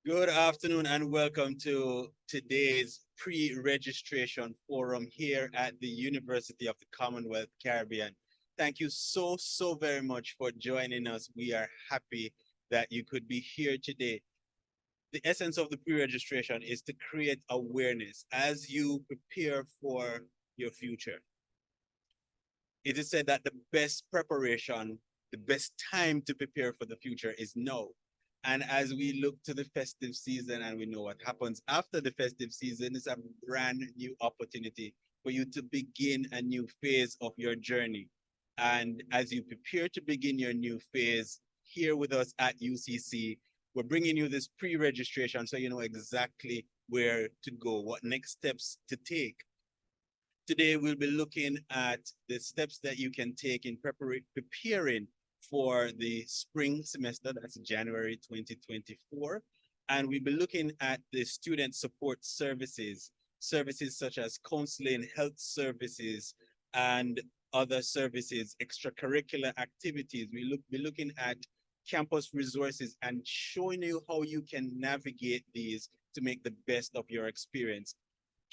Good afternoon and welcome to today's pre-registration forum here at the University of the Commonwealth Caribbean. Thank you so very much for joining us. We are happy that you could be here today. The essence of the pre-registration is to create awareness as you prepare for your future. It is said that the best preparation, the best time to prepare for the future is now. And as we look to the festive season and we know what happens after the festive season, is a brand new opportunity for you to begin a new phase of your journey. And as you prepare to begin your new phase here with us at UCC, we're bringing you this pre-registration so you know exactly where to go, what next steps to take. Today, we'll be looking at the steps that you can take in preparing for the spring semester, that's January 2024. And we'll be looking at the student support services, services such as counseling, health services, and other services, extracurricular activities. We'll be looking at campus resources and showing you how you can navigate these to make the best of your experience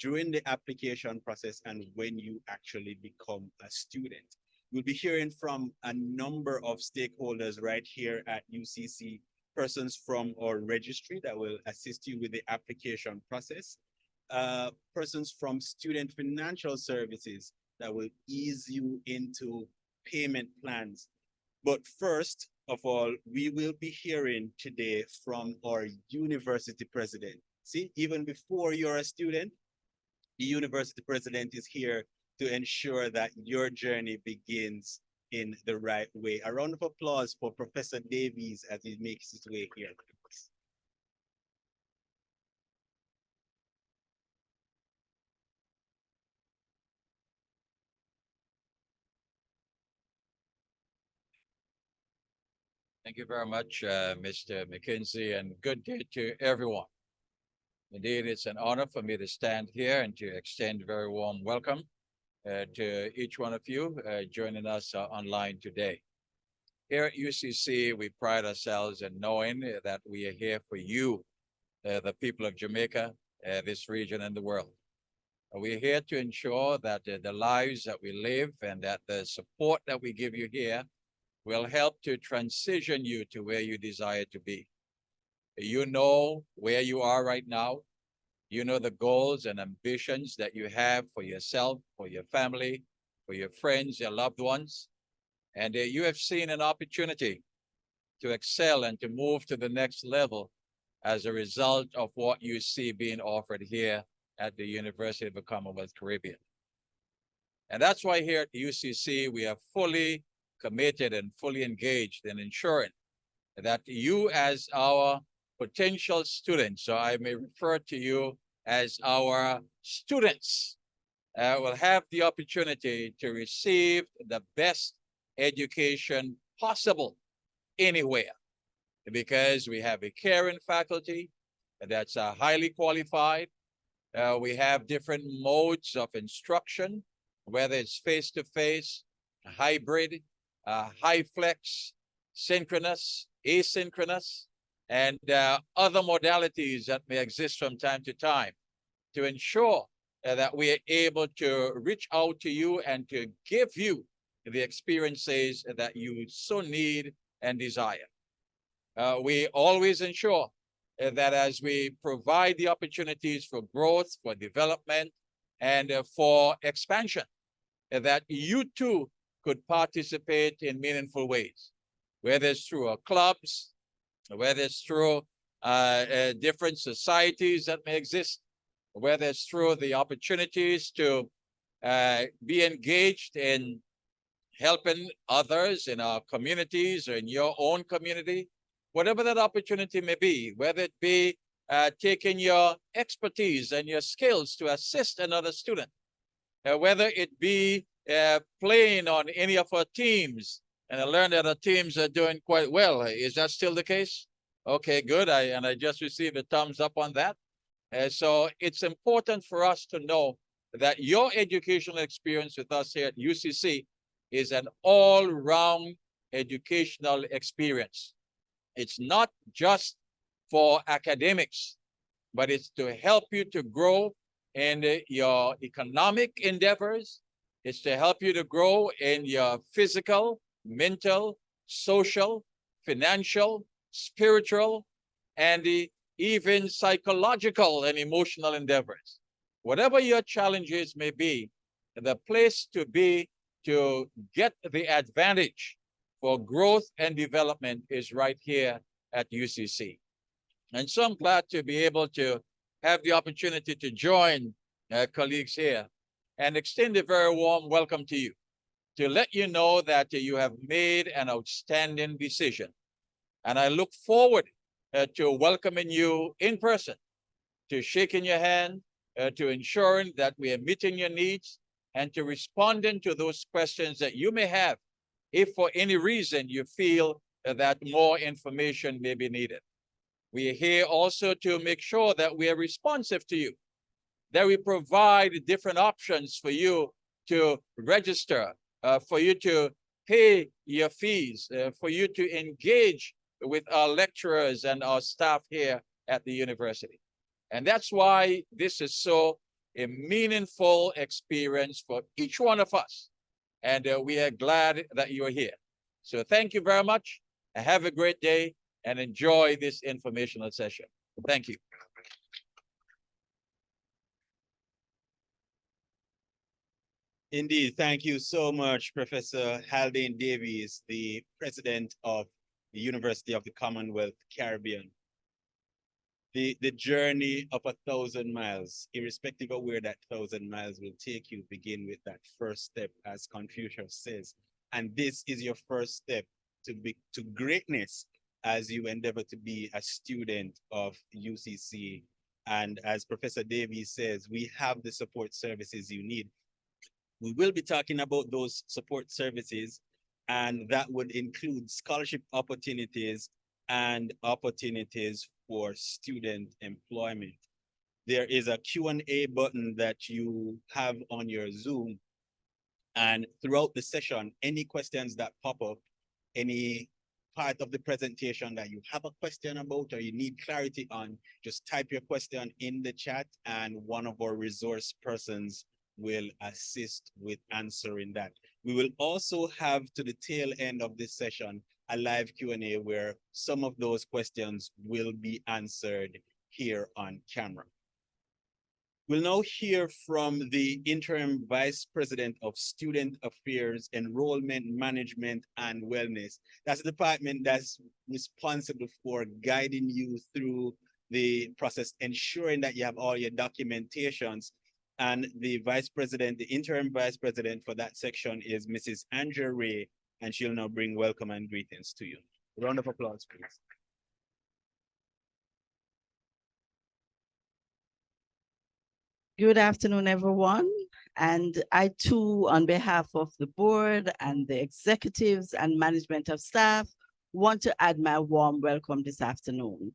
during the application process and when you actually become a student. We'll be hearing from a number of stakeholders right here at UCC, persons from our registry that will assist you with the application process, persons from student financial services that will ease you into payment plans. But first of all, we will be hearing today from our university president. See, even before you're a student, the university president is here to ensure that your journey begins in the right way. A round of applause for Professor Davies as he makes his way here. Thank you very much, Mr. McKinsey, and good day to everyone. Indeed, it's an honor for me to stand here and to extend a very warm welcome to each one of you joining us online today. Here at UCC, we pride ourselves in knowing that we are here for you, the people of Jamaica, this region, and the world. We're here to ensure that the lives that we live and that the support that we give you here will help to transition you to where you desire to be. You know where you are right now. You know the goals and ambitions that you have for yourself, for your family, for your friends, your loved ones. And you have seen an opportunity to excel and to move to the next level as a result of what you see being offered here at the University of the Commonwealth Caribbean. And that's why here at the UCC, we are fully committed and fully engaged in ensuring that you as our potential students, so I may refer to you as our students, will have the opportunity to receive the best education possible anywhere, because we have a caring faculty that's highly qualified. We have different modes of instruction, whether it's face-to-face, hybrid, high flex, synchronous, asynchronous, and other modalities that may exist from time to time to ensure that we are able to reach out to you and to give you the experiences that you so need and desire. We always ensure that as we provide the opportunities for growth, for development, and for expansion, that you too could participate in meaningful ways, whether it's through our clubs, whether it's through different societies that may exist, whether it's through the opportunities to be engaged in helping others in our communities or in your own community, whatever that opportunity may be, whether it be taking your expertise and your skills to assist another student, whether it be playing on any of our teams. And I learned that our teams are doing quite well. Is that still the case? Okay, good. I just received a thumbs up on that. So it's important for us to know that your educational experience with us here at UCC is an all-round educational experience. It's not just for academics, but it's to help you to grow in your economic endeavors. It's to help you to grow in your physical, mental, social, financial, spiritual, and even psychological and emotional endeavors. Whatever your challenges may be, the place to be to get the advantage for growth and development is right here at UCC. And so I'm glad to be able to have the opportunity to join colleagues here and extend a very warm welcome to you, to let you know that you have made an outstanding decision. And I look forward to welcoming you in person, to shaking your hand, to ensuring that we are meeting your needs, and to responding to those questions that you may have if for any reason you feel that more information may be needed. We are here also to make sure that we are responsive to you, that we provide different options for you to register, for you to pay your fees, for you to engage with our lecturers and our staff here at the university. And that's why this is so a meaningful experience for each one of us. And we are glad that you're here. So thank you very much. Have a great day and enjoy this informational session. Thank you. Indeed, thank you so much, Professor Haldane Davies, the president of the University of the Commonwealth Caribbean. The journey of 1,000 miles, irrespective of where that 1,000 miles will take you, begin with that first step, as Confucius says. And this is your first step to greatness as you endeavor to be a student of UCC. And as Professor Davies says, we have the support services you need. We will be talking about those support services, and that would include scholarship opportunities and opportunities for student employment. There is a Q&A button that you have on your Zoom, and throughout the session, any questions that pop up, any part of the presentation that you have a question about or you need clarity on, just type your question in the chat and one of our resource persons will assist with answering that. We will also have, to the tail end of this session, a live Q&A where some of those questions will be answered here on camera. We'll now hear from the Interim Vice President of Student Affairs, Enrollment Management and Wellness. That's the department that's responsible for guiding you through the process, ensuring that you have all your documentations. And the Vice President, the Interim Vice President for that section is Mrs. Andrea Ray, and she'll now bring welcome and greetings to you. A round of applause, please. Good afternoon, everyone. And I too, on behalf of the board and the executives and management of staff, want to add my warm welcome this afternoon.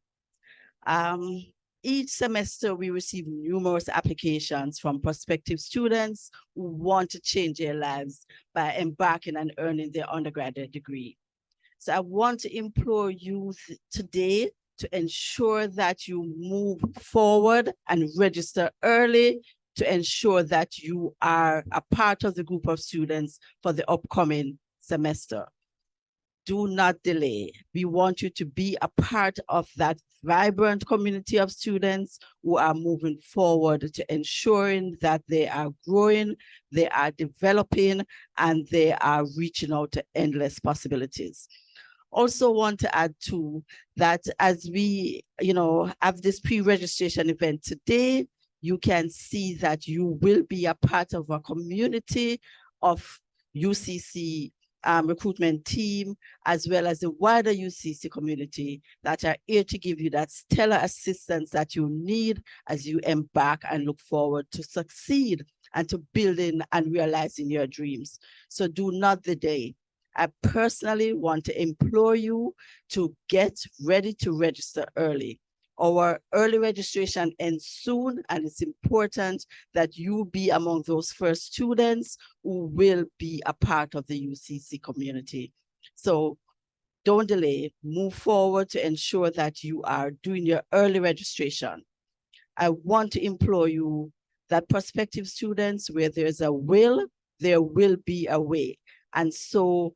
Each semester, we receive numerous applications from prospective students who want to change their lives by embarking and earning their undergraduate degree. So I want to implore you today to ensure that you move forward and register early to ensure that you are a part of the group of students for the upcoming semester. Do not delay. We want you to be a part of that vibrant community of students who are moving forward to ensuring that they are growing, they are developing, and they are reaching out to endless possibilities. Also want to add too that as we have this pre-registration event today, you can see that you will be a part of a community of UCC recruitment team, as well as the wider UCC community that are here to give you that stellar assistance that you need as you embark and look forward to succeed and to building and realizing your dreams. So do not delay. I personally want to implore you to get ready to register early. Our early registration ends soon, and it's important that you be among those first students who will be a part of the UCC community. So don't delay, move forward to ensure that you are doing your early registration. I want to implore you that prospective students, where there's a will, there will be a way. And so,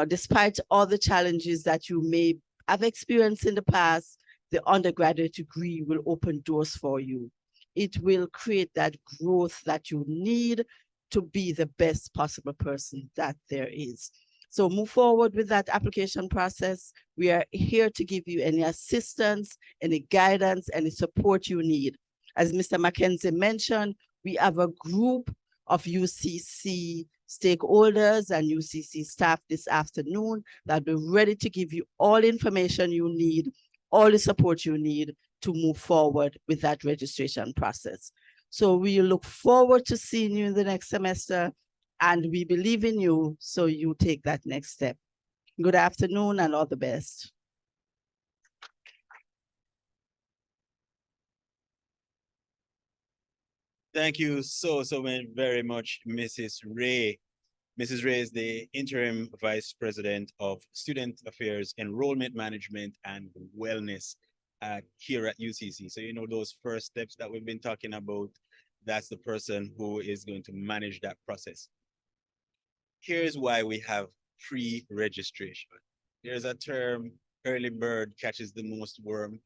despite all the challenges that you may have experienced in the past, the undergraduate degree will open doors for you. It will create that growth that you need to be the best possible person that there is. So move forward with that application process. We are here to give you any assistance, any guidance, any support you need. As Mr. Mackenzie mentioned, we have a group of UCC stakeholders and UCC staff this afternoon that will be ready to give you all information you need, all the support you need to move forward with that registration process. So we look forward to seeing you in the next semester, and we believe in you, so you take that next step. Good afternoon and all the best. Thank you so very much, Mrs. Ray. Mrs. Ray is the interim vice president of student affairs, enrollment management, and wellness here at UCC. So, those first steps that we've been talking about, that's the person who is going to manage that process. Here's why we have pre-registration. There's a term, early bird catches the most worm.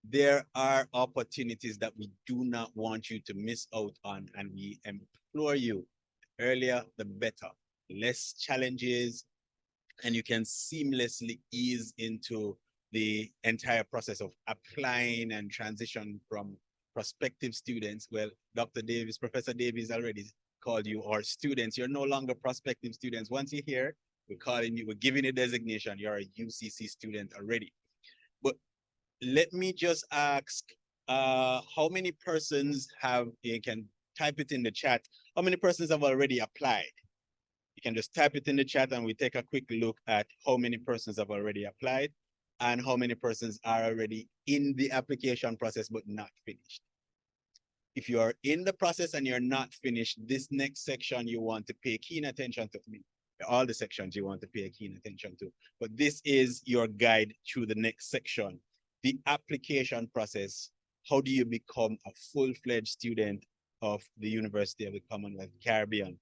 There are opportunities that we do not want you to miss out on, and we implore you, the earlier the better. Less challenges, and you can seamlessly ease into the entire process of applying and transition from prospective students. Well, Dr. Davis, Professor Davis already called you our students. You're no longer prospective students. Once you're here, we're calling you, we're giving you a designation. You're a UCC student already. But let me just ask, how many persons you can type it in the chat, how many persons have already applied? You can just type it in the chat and we take a quick look at how many persons have already applied and how many persons are already in the application process but not finished. If you are in the process and you're not finished, this next section you want to pay keen attention to. All the sections you want to pay keen attention to, but this is your guide through the next section. The application process. How do you become a full-fledged student of the University of the Commonwealth Caribbean?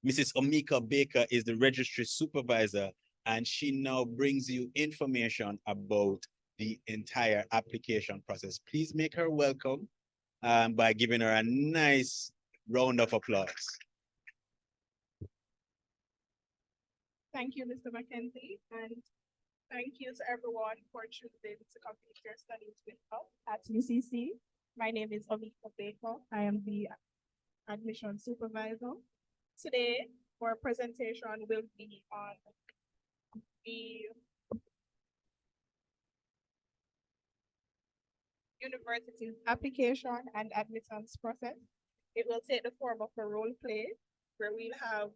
Mrs. Omika Baker is the registry supervisor, and she now brings you information about the entire application process. Please make her welcome by giving her a nice round of applause. Thank you, Mr. Mackenzie, and thank you to everyone for choosing to complete your studies with us at UCC. My name is Omika Baker. I am the admission supervisor. Today, our presentation will be on the university's application and admittance process. It will take the form of a role play where we'll have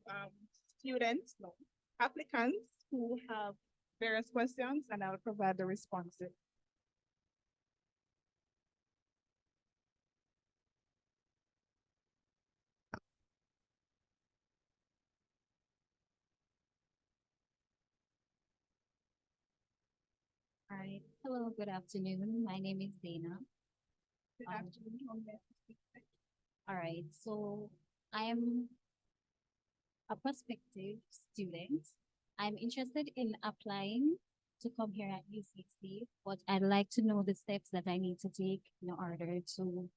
applicants who have various questions, and I'll provide the responses. All right. Hello, good afternoon. My name is Dana. Good afternoon. All right. So I am a prospective student. I'm interested in applying to come here at UCC, but I'd like to know the steps that I need to take in order to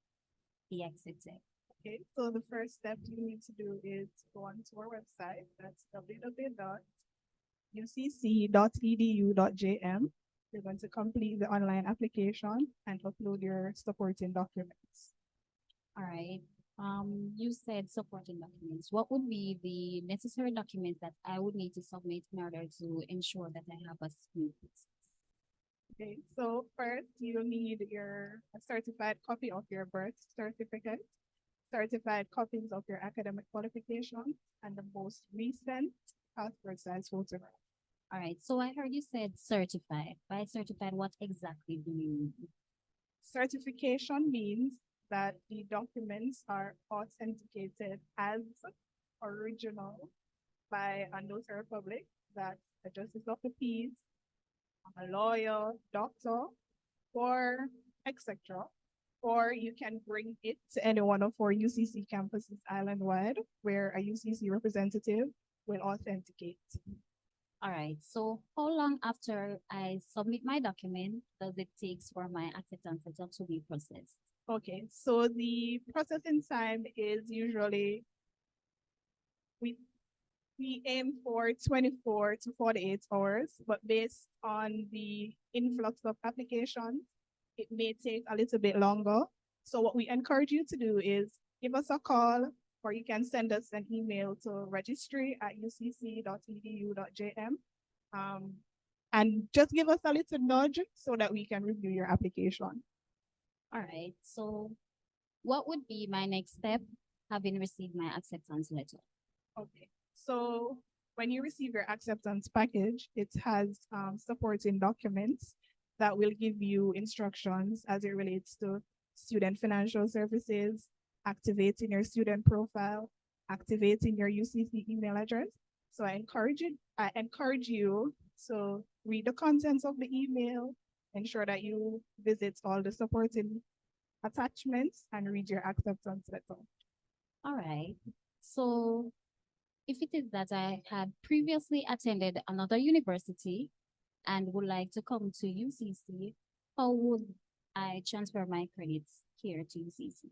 be accepted. Okay, so the first step you need to do is go onto our website. That's www.ucc.edu.jm. You're going to complete the online application and upload your supporting documents. All right. You said supporting documents. What would be the necessary documents that I would need to submit in order to ensure that I have a smooth process? Okay, so first you need a certified copy of your birth certificate, certified copies of your academic qualifications, and the most recent passport size photograph. All right, so I heard you said certified. By certified, what exactly do you mean? Certification means that the documents are authenticated as original by a notary public that a justice of the peace, a lawyer, doctor, or etc. Or you can bring it to any one of our UCC campuses island-wide, where a UCC representative will authenticate. All right, so how long after I submit my document does it take for my acceptance letter to be processed? Okay, so the processing time is usually we we aim for 24 to 48 hours, but based on the influx of applications, it may take a little bit longer. So what we encourage you to do is give us a call, or you can send us an email to registry@ucc.edu.jm. And just give us a little nudge so that we can review your application. All right, so what would be my next step having received my acceptance letter? Okay, so when you receive your acceptance package, it has supporting documents that will give you instructions as it relates to student financial services, activating your student profile, activating your UCC email address. So I encourage you to read the contents of the email, ensure that you visit all the supporting attachments and read your acceptance letter. All right, so if it is that I had previously attended another university and would like to come to UCC, how would I transfer my credits here to UCC?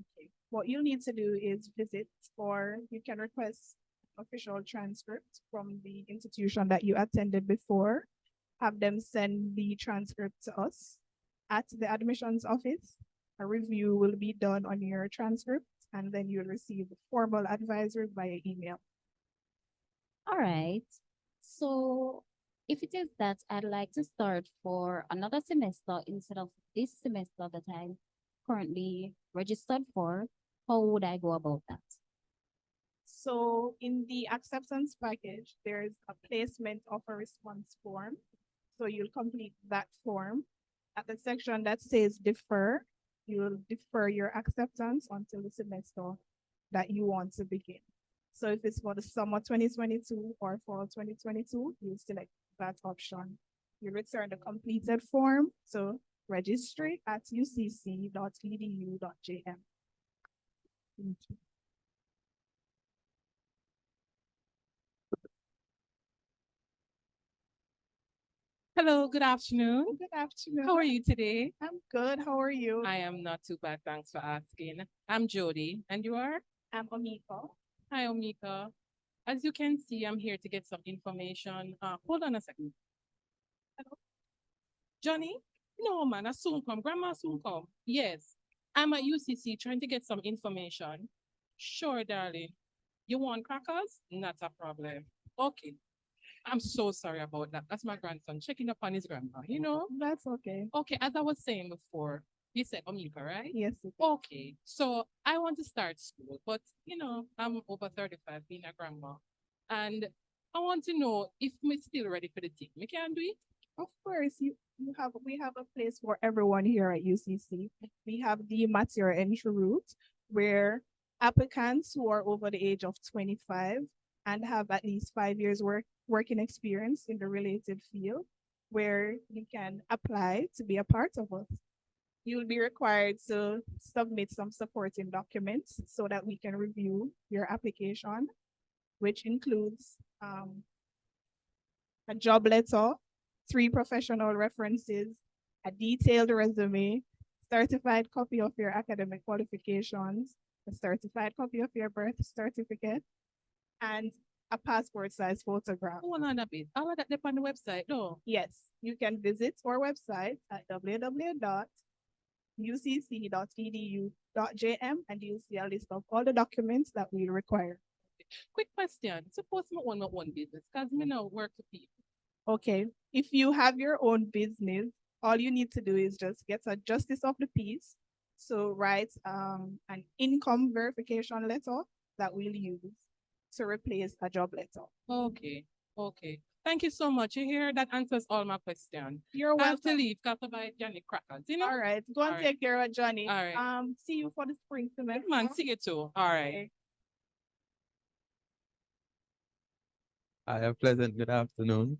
Okay. What you'll need to do is visit, or you can request official transcript from the institution that you attended before. Have them send the transcript to us at the admissions office. A review will be done on your transcript, and then you'll receive formal advisory via email. All right, so if it is that I'd like to start for another semester instead of this semester that I'm currently registered for, how would I go about that? So in the acceptance package, there's a placement offer response form. So you'll complete that form. At the section that says defer, you'll defer your acceptance until the semester that you want to begin. So if it's for the summer 2022 or fall 2022, you select that option. You return the completed form to registry@ucc.edu.jm. Thank you. Hello, good afternoon. Good afternoon. How are you today? I'm good. How are you? I am not too bad, thanks for asking. I'm Jody, and you are? I'm Amika. Hi, Omika. As you can see, I'm here to get some information. Hold on a second. Hello? Johnny? No, man, I soon come. Grandma soon come. Yes, I'm at UCC trying to get some information. Sure, darling. You want crackers? Not a problem. Okay. I'm so sorry about that. That's my grandson checking up on his grandma, you know? That's okay. Okay, as I was saying before, you said Omika, right? Yes. Okay, so I want to start school, but I'm over 35 being a grandma. And I want to know if I'm still ready for the team. We can do it? Of course, we have a place for everyone here at UCC. We have the material entry route where applicants who are over the age of 25 and have at least 5 years working experience in the related field, where you can apply to be a part of us. You'll be required to submit some supporting documents so that we can review your application, which includes a job letter, 3 professional references, a detailed resume, certified copy of your academic qualifications, a certified copy of your birth certificate, and a passport size photograph. Hold on a bit. All of that up on the website, no? Yes, you can visit our website at www.ucc.edu.jm and you'll see a list of all the documents that we require. Quick question. Suppose I own my own business, because I now work for people. Okay, if you have your own business, all you need to do is just get a justice of the peace. So write an income verification letter that we'll use to replace a job letter. Okay, okay. Thank you so much. You hear that answers all my questions. You're I have to welcome. leave, got to buy Johnny crackers, All right, go and All right. take care of Johnny. All right. See you for the spring semester. Man, see you too. All right. Okay. Hi, a pleasant good afternoon.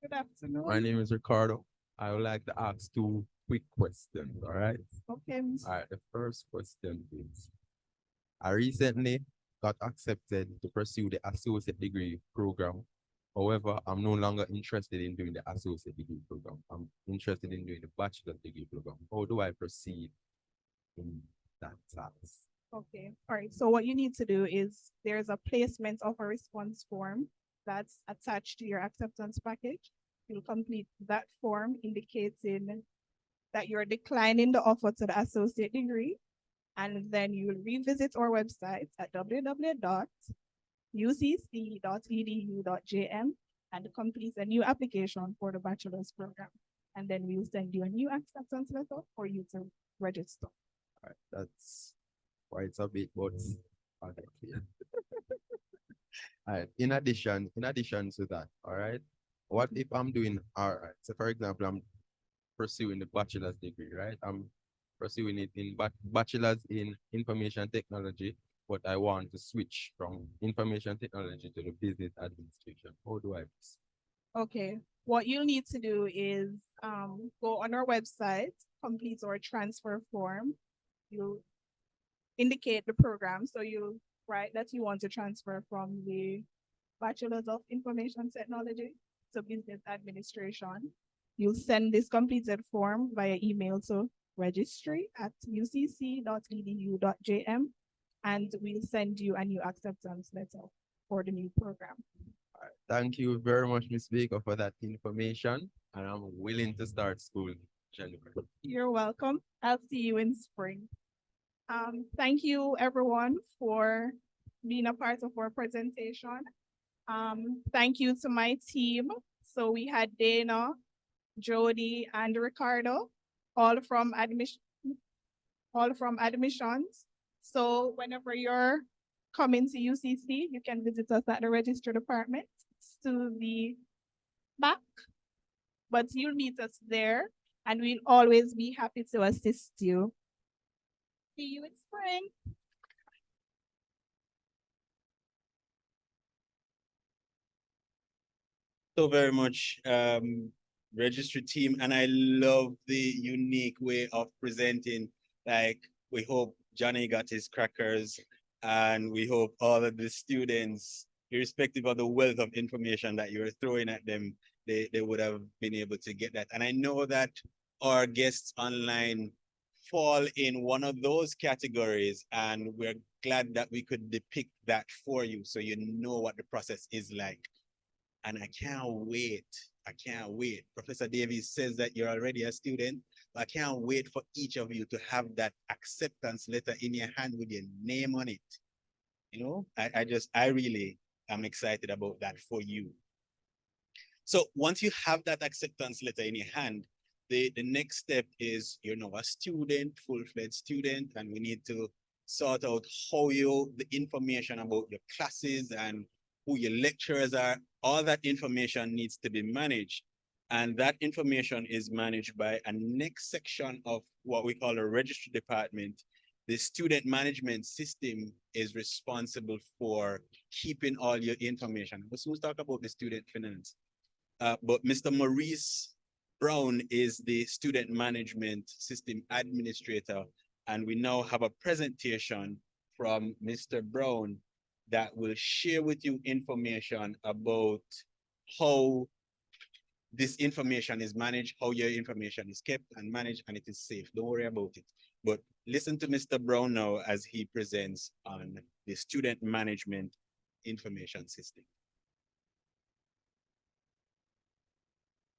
Good afternoon. My name is Ricardo. I would like to ask two quick questions, all right? Okay, Ms. All right, the first question is, I recently got accepted to pursue the associate degree program. However, I'm no longer interested in doing the associate degree program. I'm interested in doing the bachelor degree program. How do I proceed in that task? Okay, all right. So what you need to do is there's a placement of a response form that's attached to your acceptance package. You'll complete that form indicating that you're declining the offer to the associate degree. And then you will revisit our website at www.ucc.edu.jm and complete a new application for the bachelor's program. And then we'll send you a new acceptance letter for you to register. All right, that's quite a bit, but okay. All right. In addition to that, all right, what if I'm doing all right? So for example, I'm pursuing the bachelor's degree, right? I'm pursuing it in bachelor's in information technology, but I want to switch from information technology to the business administration. How do I proceed? Okay, what you'll need to do is go on our website, complete our transfer form. You indicate the program, so you write that you want to transfer from the Bachelor's of Information Technology to Business Administration. You'll send this completed form via email to registry@ucc.edu.jm, and we'll send you a new acceptance letter for the new program. All right. Thank you very much, Ms. Baker, for that information, and I'm willing to start school in January. You're welcome. I'll see you in spring. Thank you everyone for being a part of our presentation. Thank you to my team. So we had Dana, Jody, and Ricardo, all from admissions. So whenever you're coming to UCC, you can visit us at the registry department. It's to the back, but you'll meet us there and we'll always be happy to assist you. See you in spring. So very much, registry team, and I love the unique way of presenting. Like, we hope Johnny got his crackers, and we hope all of the students, irrespective of the wealth of information that you're throwing at them, they would have been able to get that. And I know that our guests online fall in one of those categories, and we're glad that we could depict that for you so you know what the process is like. And I can't wait. I can't wait. Professor Davies says that you're already a student, but I can't wait for each of you to have that acceptance letter in your hand with your name on it. You know, I really am excited about that for you. So once you have that acceptance letter in your hand, the next step is you're now a student, full-fledged student, and we need to sort out how the information about your classes and who your lecturers are, all that information needs to be managed. And that information is managed by a next section of what we call a registry department. The student management system is responsible for keeping all your information. We'll soon talk about the student finance. But Mr. Maurice Brown is the student management system administrator. And we now have a presentation from Mr. Brown that will share with you information about how this information is managed, how your information is kept and managed, and it is safe. Don't worry about it. But listen to Mr. Brown now as he presents on the student management information system.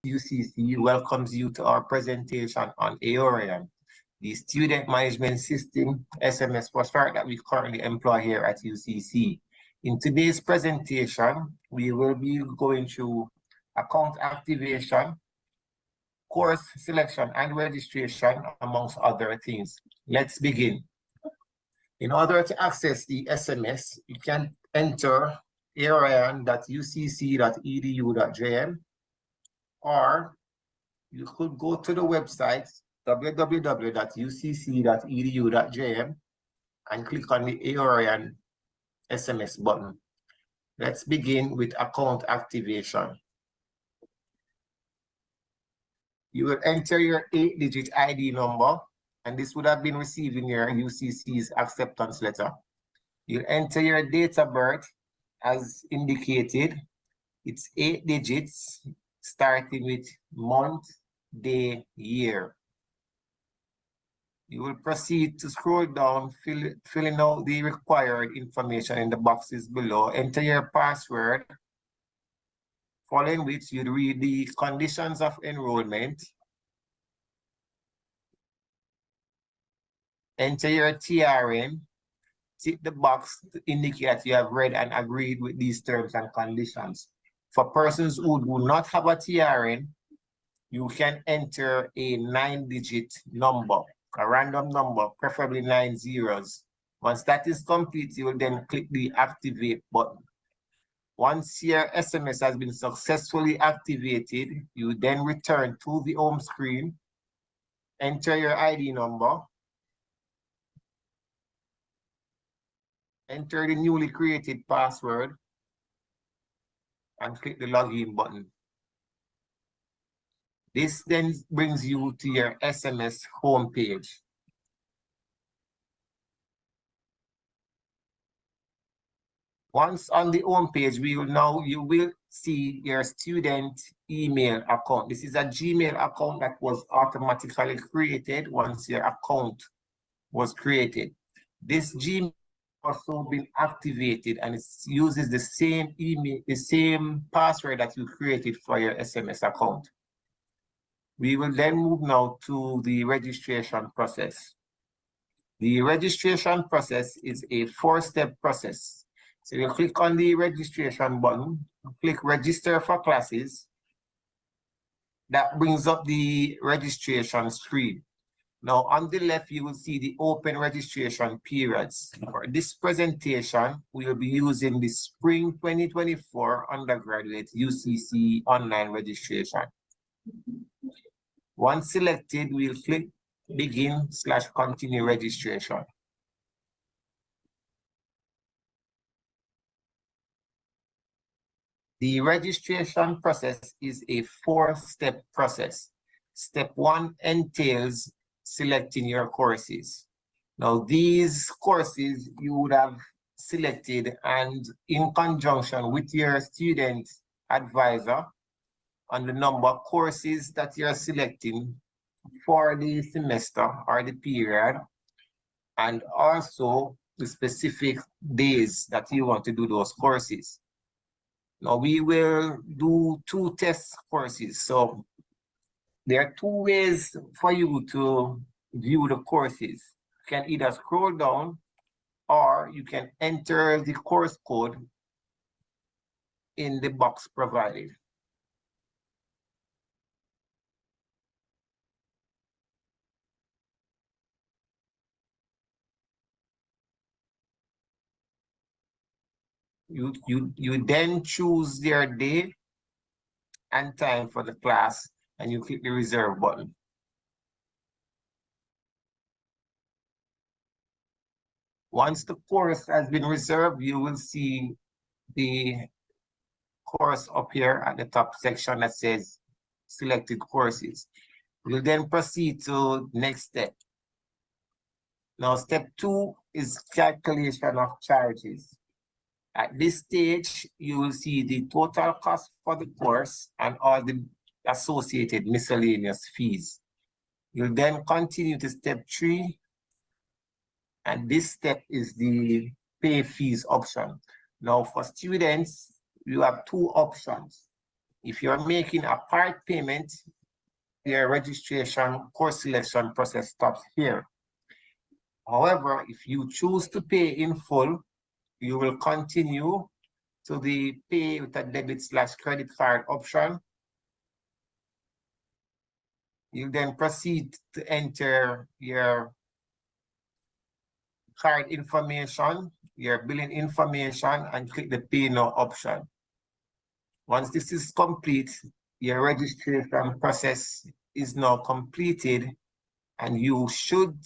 UCC welcomes you to our presentation on AORIAN, the Student Management System SMS postcard that we currently employ here at UCC. In today's presentation, we will be going through account activation, course selection and registration, amongst other things. Let's begin. In order to access the SMS, you can enter aorian.ucc.edu.jm, or you could go to the website www.ucc.edu.jm and click on the AORIAN SMS button. Let's begin with account activation. You will enter your 8-digit ID number, and this would have been received in your UCC's acceptance letter. You'll enter your date of birth as indicated. It's 8 digits, starting with month, day, year. You will proceed to scroll down, filling out the required information in the boxes below. Enter your password, following which you'd read the conditions of enrollment. Enter your TRN. Tick the box to indicate that you have read and agreed with these terms and conditions. For persons who do not have a TRN, you can enter a 9-digit number, a random number, preferably 9 zeros. Once that is complete, you will then click the activate button. Once your SMS has been successfully activated, you then return to the home screen, enter your ID number, enter the newly created password, and click the login button. This then brings you to your SMS homepage. Once on the homepage, you will see your student email account. This is a Gmail account that was automatically created once your account was created. This Gmail also been activated, and it uses the same email, the same password that you created for your SMS account. We will then move now to the registration process. The registration process is a 4-step process. So you click on the registration button, click register for classes. That brings up the registration screen. Now on the left, you will see the open registration periods. For this presentation, we will be using the Spring 2024 undergraduate UCC online registration. Once selected, we'll click begin/continue registration. The registration process is a 4-step process. Step 1 entails selecting your courses. Now, these courses you would have selected, and in conjunction with your student advisor on the number of courses that you're selecting for the semester or the period, and also the specific days that you want to do those courses. Now, we will do 2 test courses. So there are 2 ways for you to view the courses. You can either scroll down, or you can enter the course code in the box provided. You then choose your day and time for the class, and you click the reserve button. Once the course has been reserved, you will see the course up here at the top section that says selected courses. We'll then proceed to next step. Now, step 2 is calculation of charges. At this stage, you will see the total cost for the course and all the associated miscellaneous fees. You'll then continue to step 3, and this step is the pay fees option. Now, for students, you have 2 options. If you're making a part payment, your registration course selection process stops here. However, if you choose to pay in full, you will continue to the pay with a debit/credit card option. You then proceed to enter your card information, your billing information, and click the pay now option. Once this is complete, your registration process is now completed, and you should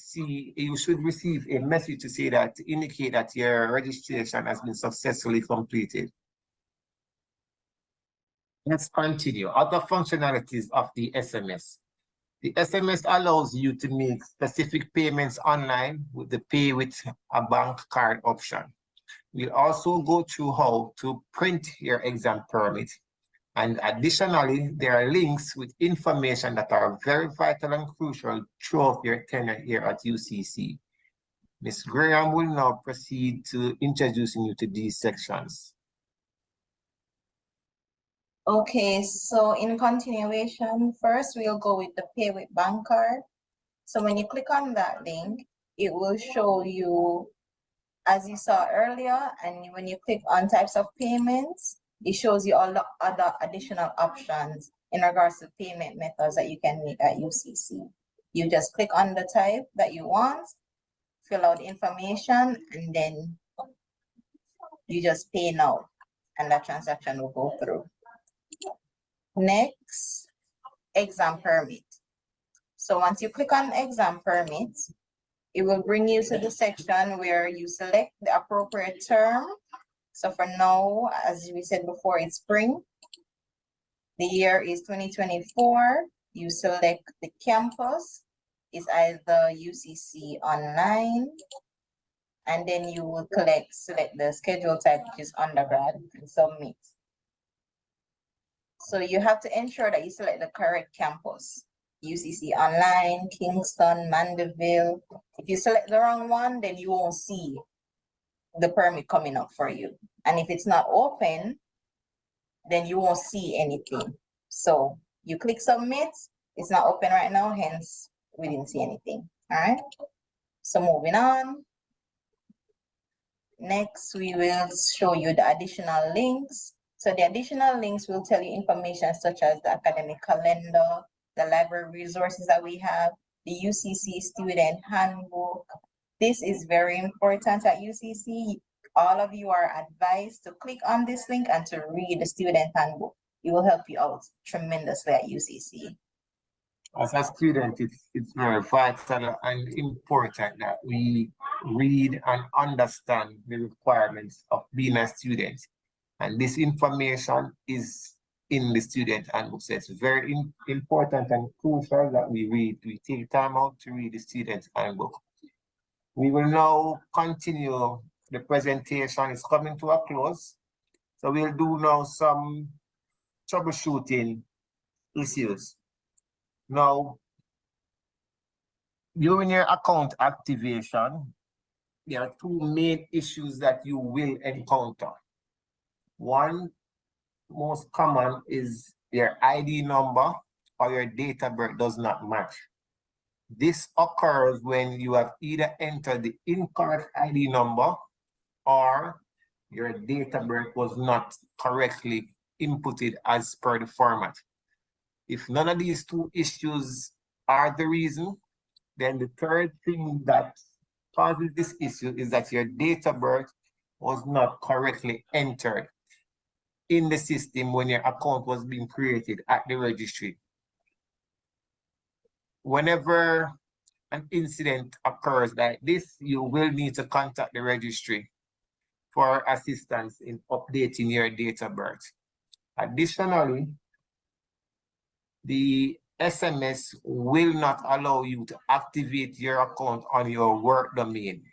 receive a message to indicate that your registration has been successfully completed. Let's continue. Other functionalities of the SMS. The SMS allows you to make specific payments online with the pay with a bank card option. We'll also go through how to print your exam permit. And additionally, there are links with information that are very vital and crucial throughout your tenure here at UCC. Ms. Graham will now proceed to introducing you to these sections. Okay, so in continuation, first we'll go with the pay with bank card. So when you click on that link, it will show you, as you saw earlier, and when you click on types of payments, it shows you all the other additional options in regards to payment methods that you can make at UCC. You just click on the type that you want, fill out information, and then you just pay now, and that transaction will go through. Next, exam permit. So once you click on exam permit, it will bring you to the section where you select the appropriate term. So for now, as we said before, it's spring. The year is 2024. You select the campus. It's either UCC online, and then you will select the schedule type, which is undergrad, and submit. So you have to ensure that you select the correct campus. UCC online, Kingston, Mandeville. If you select the wrong one, then you won't see the permit coming up for you. And if it's not open, then you won't see anything. So you click submit, it's not open right now, hence we didn't see anything. All right. So moving on. Next, we will show you the additional links. So the additional links will tell you information such as the academic calendar, the library resources that we have, the UCC student handbook. This is very important at UCC. All of you are advised to click on this link and to read the student handbook. It will help you out tremendously at UCC. As a student, it's very vital and important that we read and understand the requirements of being a student. And this information is in the student handbook. So it's very important and crucial that we take time out to read the student handbook. We will now continue. The presentation is coming to a close. So we'll do now some troubleshooting issues. Now, during your account activation, there are two main issues that you will encounter. One, most common, is your ID number or your date of birth does not match. This occurs when you have either entered the incorrect ID number or your date of birth was not correctly inputted as per the format. If none of these two issues are the reason, then the third thing that causes this issue is that your date of birth was not correctly entered in the system when your account was being created at the registry. Whenever an incident occurs like this, you will need to contact the registry for assistance in updating your date of birth. Additionally, the SMS will not allow you to activate your account on your work domain.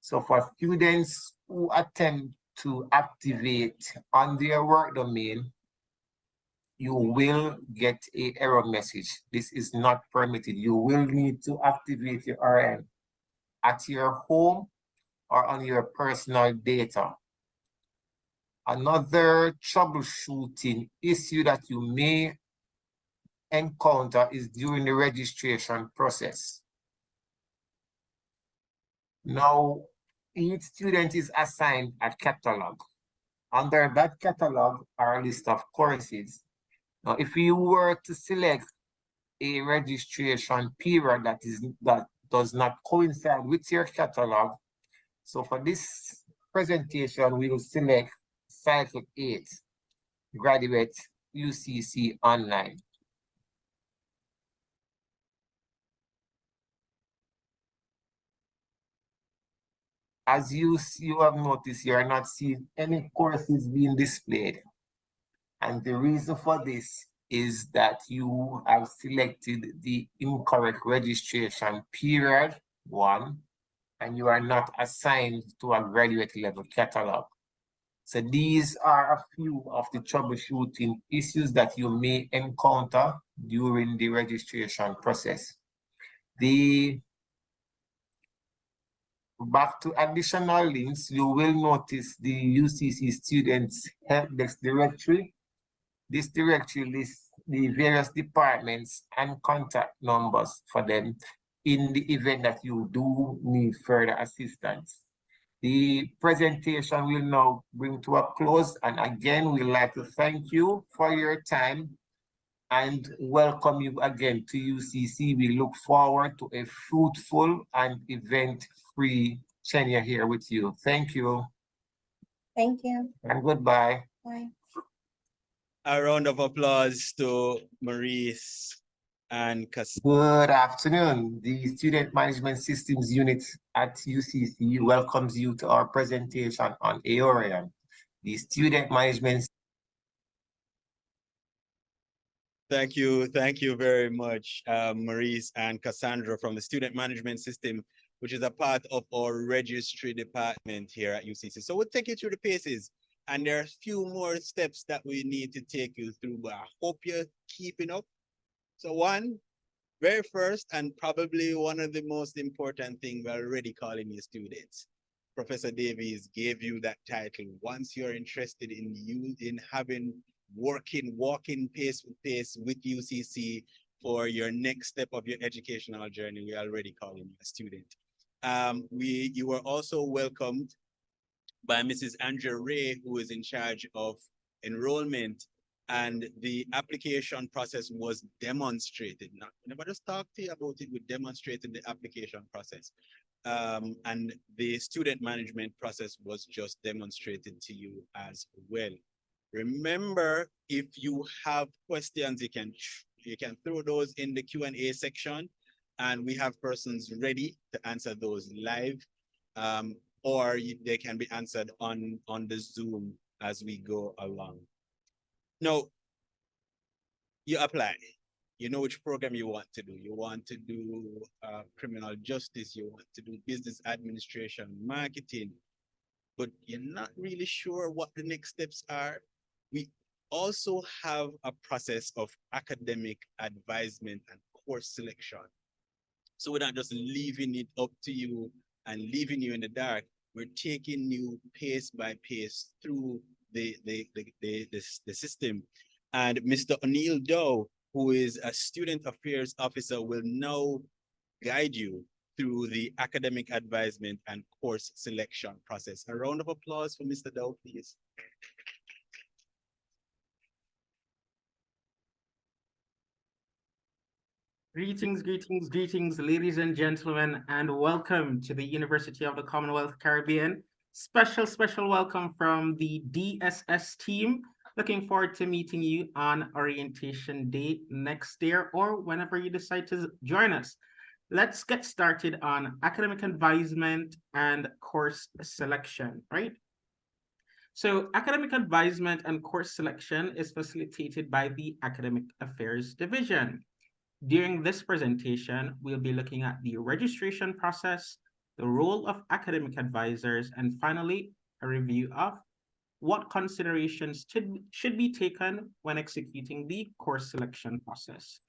So for students who attempt to activate on their work domain, you will get an error message. This is not permitted. You will need to activate your RN at your home or on your personal data. Another troubleshooting issue that you may encounter is during the registration process. Now, each student is assigned a catalog. Under that catalog are a list of courses. Now, if you were to select a registration period that does not coincide with your catalog, so for this presentation, we will select Cycle 8, Graduate UCC Online. As you have noticed, you are not seeing any courses being displayed. And the reason for this is that you have selected the incorrect registration period, one, and you are not assigned to a graduate level catalog. So these are a few of the troubleshooting issues that you may encounter during the registration process. Back to additional links, you will notice the UCC Students Help Desk directory. This directory lists the various departments and contact numbers for them in the event that you do need further assistance. The presentation will now bring to a close, and again, we'd like to thank you for your time and welcome you again to UCC. We look forward to a fruitful and event-free tenure here with you. Thank you Thank you. and goodbye. Bye. A round of applause to Maurice and Cass. Good afternoon. The Student Management Systems Unit at UCC welcomes you to our presentation on AORIAN. The Student Management. Thank you very much, Maurice and Cassandra from the Student Management System, which is a part of our registry department here at UCC. So we'll take you through the paces, and there are a few more steps that we need to take you through, but I hope you're keeping up. So one, very first, and probably one of the most important thing, we're already calling you students. Professor Davies gave you that title. Once you're interested in having walking pace with UCC for your next step of your educational journey, we already calling you a student. You were also welcomed by Mrs. Andrea Ray, who is in charge of enrollment, and the application process was demonstrated. Now, never just talk to you about it, we demonstrated the application process. And the student management process was just demonstrated to you as well. Remember, if you have questions, you can throw those in the Q&A section, and we have persons ready to answer those live, or they can be answered on the Zoom as we go along. Now, you apply. You know which program you want to do. You want to do criminal justice, you want to do business administration, marketing, but you're not really sure what the next steps are. We also have a process of academic advisement and course selection. So we're not just leaving it up to you and leaving you in the dark. We're taking you pace by pace through the system. And Mr. O'Neill Doe, who is a student affairs officer, will now guide you through the academic advisement and course selection process. A round of applause for Mr. Doe, please. Greetings, ladies and gentlemen, and welcome to the University of the Commonwealth Caribbean. Special welcome from the DSS team. Looking forward to meeting you on orientation day next year or whenever you decide to join us. Let's get started on academic advisement and course selection, right? So academic advisement and course selection is facilitated by the Academic Affairs Division. During this presentation, we'll be looking at the registration process, the role of academic advisors, and finally, a review of what considerations should be taken when executing the course selection process.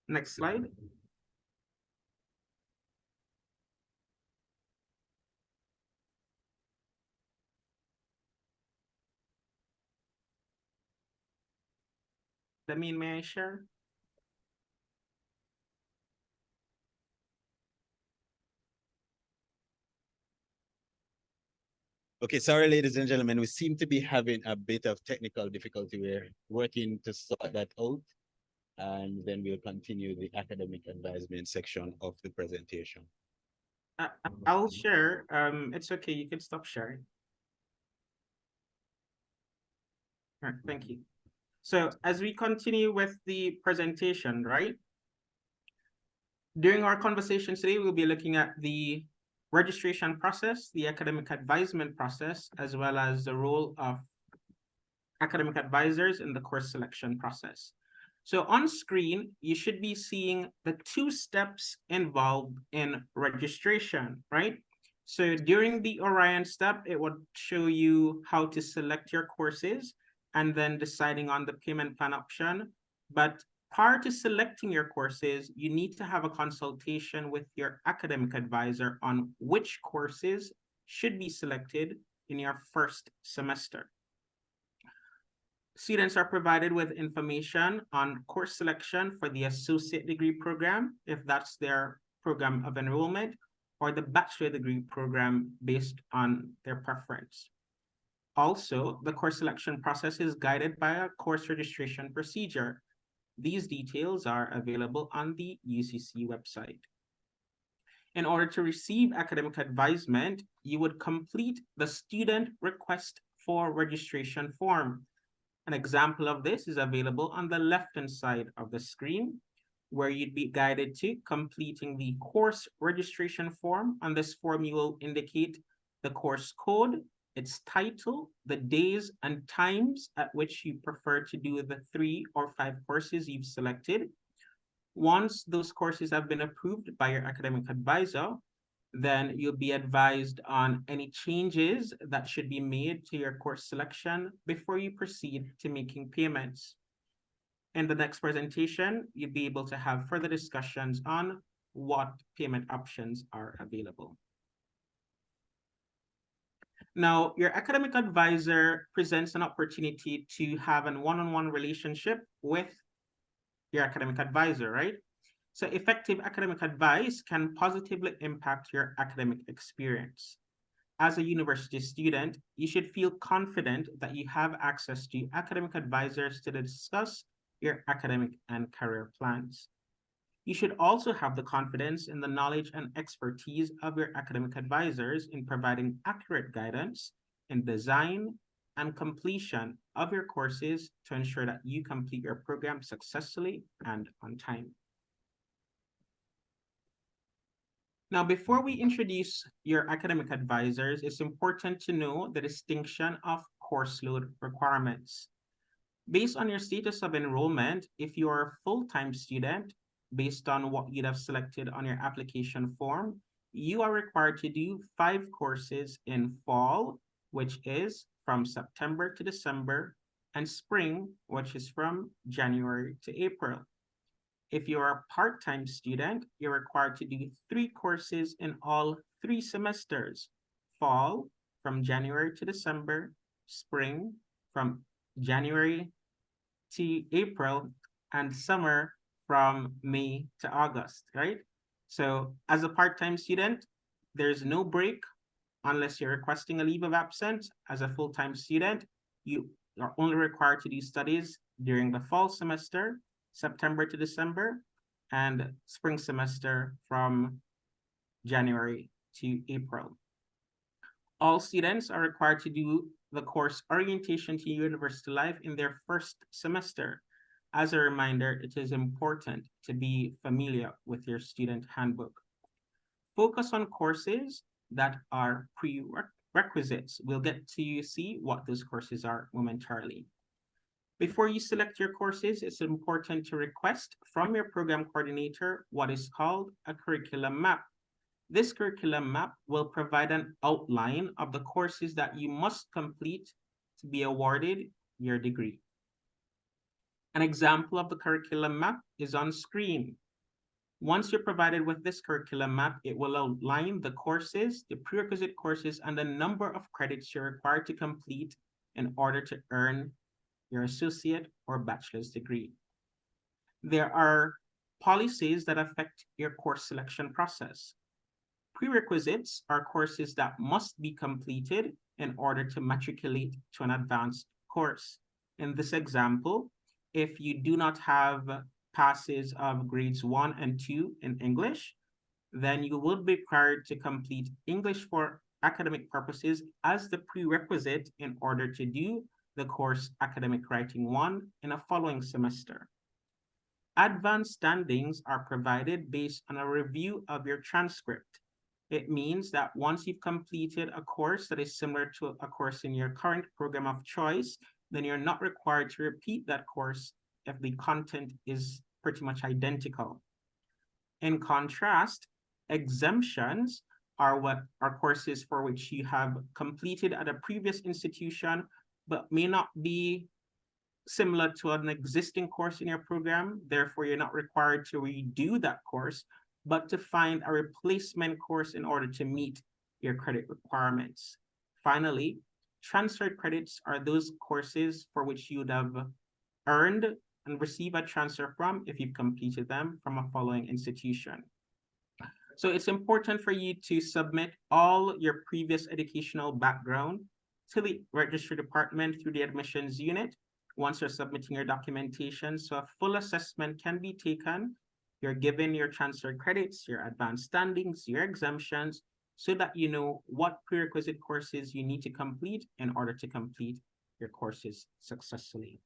Next slide. Damien, may I share? Okay, sorry, ladies and gentlemen, we seem to be having a bit of technical difficulty. We're working to sort that out, and then we'll continue the academic advisement section of the presentation. I'll share. It's okay. You can stop sharing. All right, thank you. So as we continue with the presentation, right? During our conversation today, we'll be looking at the registration process, the academic advisement process, as well as the role of academic advisors in the course selection process. So on screen, you should be seeing the 2 steps involved in registration, right? So during the Orion step, it would show you how to select your courses and then deciding on the payment plan option. But prior to selecting your courses, you need to have a consultation with your academic advisor on which courses should be selected in your first semester. Students are provided with information on course selection for the associate degree program, if that's their program of enrollment, or the bachelor degree program based on their preference. Also, the course selection process is guided by a course registration procedure. These details are available on the UCC website. In order to receive academic advisement, you would complete the student request for registration form. An example of this is available on the left-hand side of the screen, where you'd be guided to completing the course registration form. On this form, you will indicate the course code, its title, the days and times at which you prefer to do the 3 or 5 courses you've selected. Once those courses have been approved by your academic advisor, then you'll be advised on any changes that should be made to your course selection before you proceed to making payments. In the next presentation, you'll be able to have further discussions on what payment options are available. Now, your academic advisor presents an opportunity to have a one-on-one relationship with your academic advisor, right? So effective academic advice can positively impact your academic experience. As a university student, you should feel confident that you have access to academic advisors to discuss your academic and career plans. You should also have the confidence in the knowledge and expertise of your academic advisors in providing accurate guidance in design and completion of your courses to ensure that you complete your program successfully and on time. Now, before we introduce your academic advisors, it's important to know the distinction of course load requirements. Based on your status of enrollment, if you are a full-time student, based on what you'd have selected on your application form, you are required to do 5 courses in fall, which is from September to December, and spring, which is from January to April. If you're a part-time student, you're required to do 3 courses in all 3 semesters: fall from January to December, spring from January to April, and summer from May to August, right? So as a part-time student, there's no break unless you're requesting a leave of absence. As a full-time student, you are only required to do studies during the fall semester, September to December, and spring semester from January to April. All students are required to do the course Orientation to University Life in their first semester. As a reminder, it is important to be familiar with your student handbook. Focus on courses that are prerequisites. We'll get to see what those courses are momentarily. Before you select your courses, it's important to request from your program coordinator what is called a curriculum map. This curriculum map will provide an outline of the courses that you must complete to be awarded your degree. An example of the curriculum map is on screen. Once you're provided with this curriculum map, it will outline the courses, the prerequisite courses, and the number of credits you're required to complete in order to earn your associate or bachelor's degree. There are policies that affect your course selection process. Prerequisites are courses that must be completed in order to matriculate to an advanced course. In this example, if you do not have passes of grades 1 and 2 in English, then you will be required to complete English for academic purposes as the prerequisite in order to do the course Academic Writing 1 in a following semester. Advanced standings are provided based on a review of your transcript. It means that once you've completed a course that is similar to a course in your current program of choice, then you're not required to repeat that course if the content is pretty much identical. In contrast, exemptions are courses for which you have completed at a previous institution, but may not be similar to an existing course in your program. Therefore, you're not required to redo that course, but to find a replacement course in order to meet your credit requirements. Finally, transfer credits are those courses for which you would have earned and receive a transfer from if you've completed them from a following institution. So it's important for you to submit all your previous educational background to the registry department through the admissions unit once you're submitting your documentation. So a full assessment can be taken. You're given your transfer credits, your advanced standings, your exemptions, so that you know what prerequisite courses you need to complete in order to complete your courses successfully.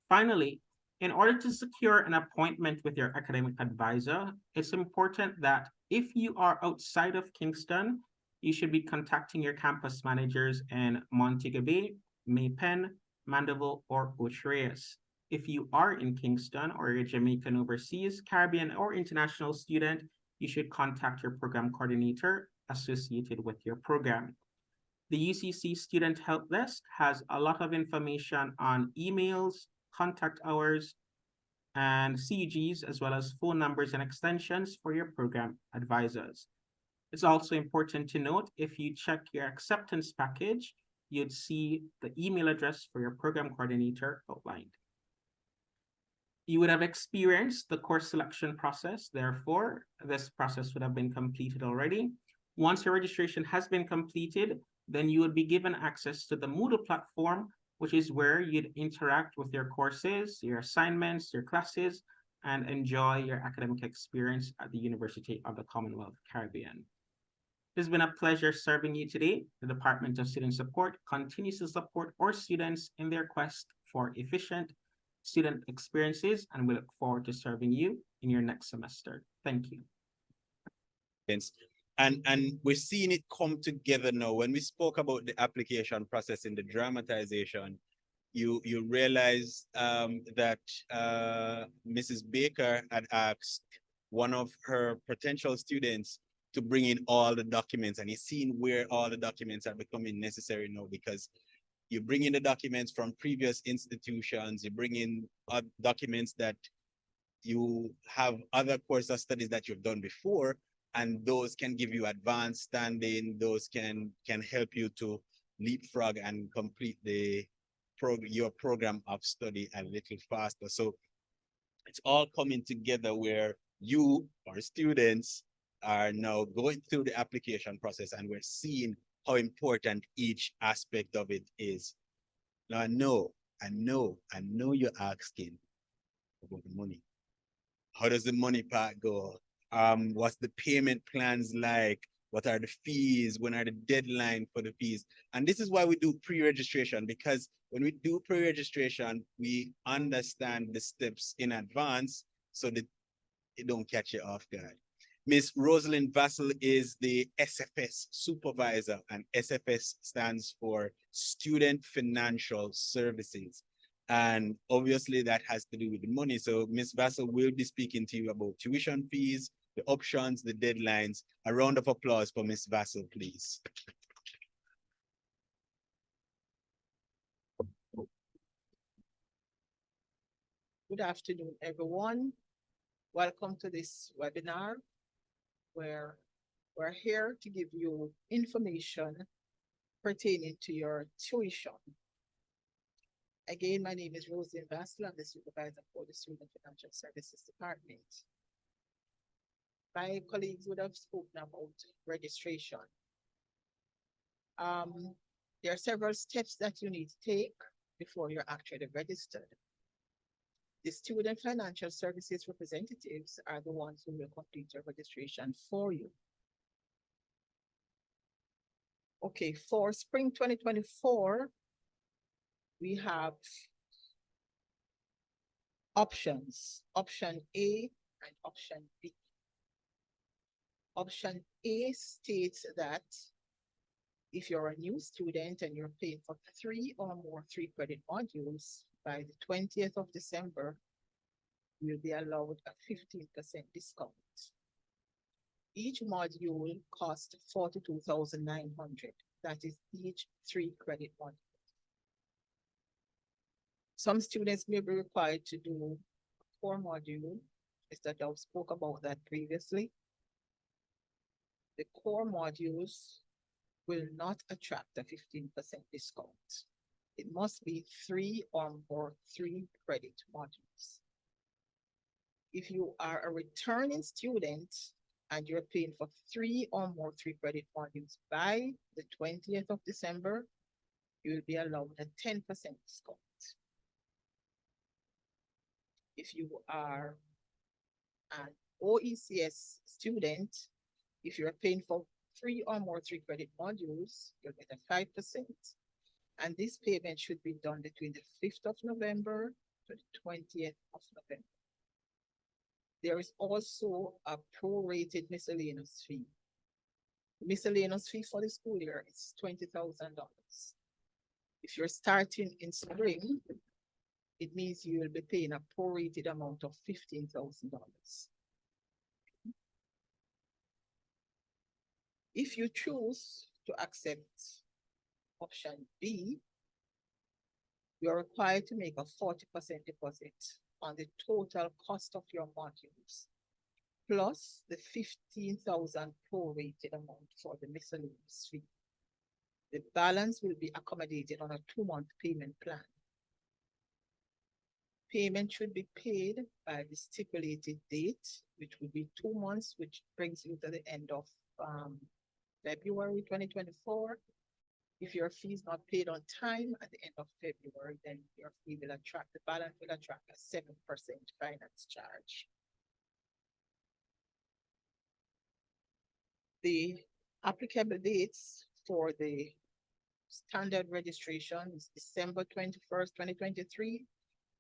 Finally, in order to secure an appointment with your academic advisor, it's important that if you are outside of Kingston, you should be contacting your campus managers in Montego Bay, May Pen, Mandeville, or Ocho Rios. If you are in Kingston or you're Jamaican overseas, Caribbean, or international student, you should contact your program coordinator associated with your program. The UCC Student Help Desk has a lot of information on emails, contact hours, and CUGs, as well as phone numbers and extensions for your program advisors. It's also important to note, if you check your acceptance package, you'd see the email address for your program coordinator outlined. You would have experienced the course selection process. Therefore, this process would have been completed already. Once your registration has been completed, then you would be given access to the Moodle platform, which is where you'd interact with your courses, your assignments, your classes, and enjoy your academic experience at the University of the Commonwealth Caribbean. It's been a pleasure serving you today. The Department of Student Support continues to support our students in their quest for efficient student experiences, and we look forward to serving you in your next semester. Thank you. And we're seeing it come together now. When we spoke about the application process in the dramatization, you realize that Mrs. Baker had asked one of her potential students to bring in all the documents, and he's seen where all the documents are becoming necessary now, because you bring in the documents from previous institutions, you bring in documents that you have other course of studies that you've done before, and those can give you advanced standing, those can help you to leapfrog and complete your program of study a little faster. So it's all coming together where you, our students, are now going through the application process, and we're seeing how important each aspect of it is. Now I know you're asking about the money. How does the money part go? What's the payment plans like? What are the fees? When are the deadline for the fees? And this is why we do pre-registration, because when we do pre-registration, we understand the steps in advance so that it don't catch you off guard. Ms. Rosalind Vassell is the SFS supervisor, and SFS stands for Student Financial Services. And obviously that has to do with the money. So Ms. Vassell will be speaking to you about tuition fees, the options, the deadlines. A round of applause for Ms. Vassell, please. Good afternoon, everyone. Welcome to this webinar, where we're here to give you information pertaining to your tuition. Again, my name is Rosalind Vassell. I'm the supervisor for the Student Financial Services Department. My colleagues would have spoken about registration. There are several steps that you need to take before you're actually registered. The student financial services representatives are the ones who will complete your registration for you. Okay, for spring 2024, we have options, option A and option B. Option A states that if you're a new student and you're paying for 3 or more 3-credit modules by the 20th of December, you'll be allowed a 15% discount. Each module costs 42,900. That is each 3-credit module. Some students may be required to do 4 module. Mr. Dow spoke about that previously. The core modules will not attract a 15% discount. It must be 3 or more 3-credit modules. If you are a returning student and you're paying for 3 or more 3-credit modules by the 20th of December, you will be allowed a 10% discount. If you are an OECS student, if you're paying for 3 or more 3-credit modules, you'll get a 5%. And this payment should be done between the 5th of November to the 20th of November. There is also a prorated miscellaneous fee. Miscellaneous fee for the school year is $20,000. If you're starting in spring, it means you will be paying a prorated amount of $15,000. If you choose to accept option B, you are required to make a 40% deposit on the total cost of your modules, plus the 15,000 prorated amount for the miscellaneous fee. The balance will be accommodated on a 2-month payment plan. Payment should be paid by the stipulated date, which will be 2 months, which brings you to the end of February 2024. If your fee is not paid on time at the end of February, then your fee will attract, the balance will attract a 7% finance charge. The applicable dates for the standard registration is December 21st, 2023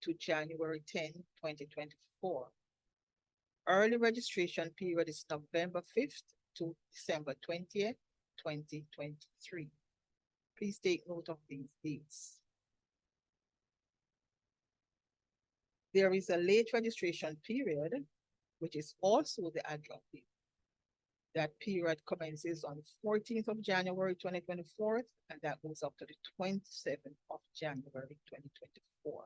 to January 10, 2024. Early registration period is November 5th to December 20th, 2023. Please take note of these dates. There is a late registration period, which is also the ad-hoc period. That period commences on the 14th of January 2024, and that goes up to the 27th of January 2024.